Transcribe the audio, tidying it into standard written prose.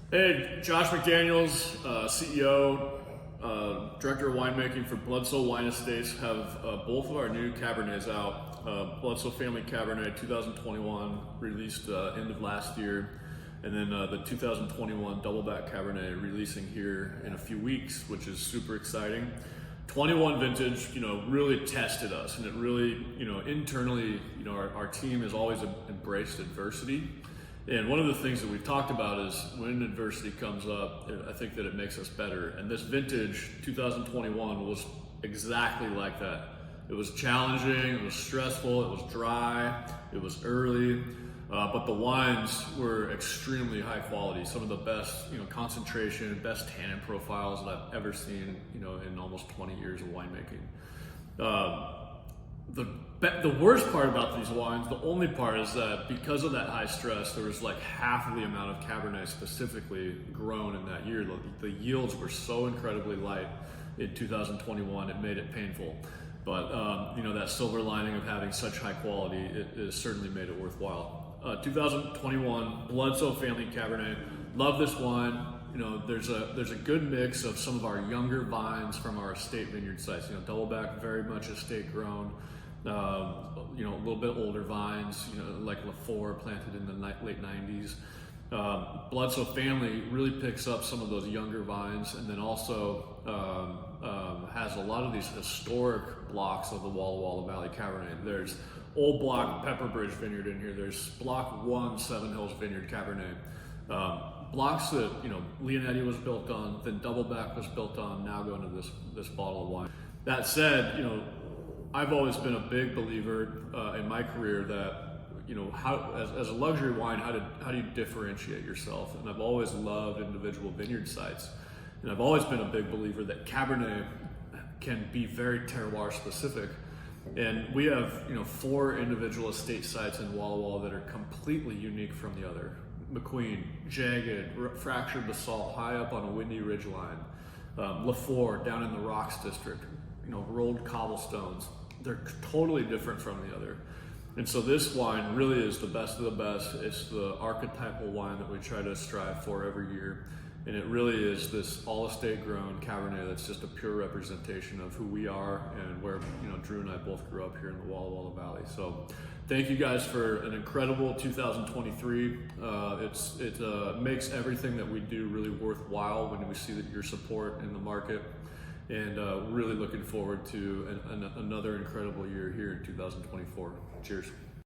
Hey, Josh McDaniels, CEO, Director of Winemaking for Bledsoe Wine Estates, have both of our new Cabernets out. Bledsoe Family Cabernet 2021, released end of last year, and then the 2021 Doubleback Cabernet releasing here in a few weeks, which is super exciting. 21 vintage, really tested us, and it really, internally, our team has always embraced adversity. And one of the things that we've talked about is when adversity comes up, I think that it makes us better. And this vintage 2021 was exactly like that. It was challenging, it was stressful, it was dry, it was early, but the wines were extremely high quality. Some of the best, concentration, best tannin profiles that I've ever seen, in almost 20 years of winemaking. The worst part about these wines, the only part, is that because of that high stress, there was like half of the amount of Cabernet specifically grown in that year. The yields were so incredibly light in 2021, it made it painful. But that silver lining of having such high quality, it certainly made it worthwhile. 2021 Bledsoe Family Cabernet, love this wine. There's a good mix of some of our younger vines from our estate vineyard sites. Doubleback, very much estate grown. A little bit older vines, like Lafort, planted in the late 90s. Bledsoe Family really picks up some of those younger vines, and then also has a lot of these historic blocks of the Walla Walla Valley Cabernet. There's Old Block Pepperbridge Vineyard in here. There's Block 1 Seven Hills Vineyard Cabernet. Blocks that Leonetti was built on, then Doubleback was built on, now going to this bottle of wine. That said, I've always been a big believer in my career that as a luxury wine, how do you differentiate yourself? And I've always loved individual vineyard sites, and I've always been a big believer that Cabernet can be very terroir specific. And we have 4 individual estate sites in Walla Walla that are completely unique from the other. McQueen, jagged, fractured basalt high up on a windy ridgeline. Lafort down in the Rocks District, rolled cobblestones. They're totally different from the other. And so this wine really is the best of the best. It's the archetypal wine that we try to strive for every year. And it really is this all estate grown Cabernet that's just a pure representation of who we are and where Drew and I both grew up here in the Walla Walla Valley. So thank you guys for an incredible 2023. It makes everything that we do really worthwhile when we see that your support in the market. And really looking forward to another incredible year here in 2024. Cheers.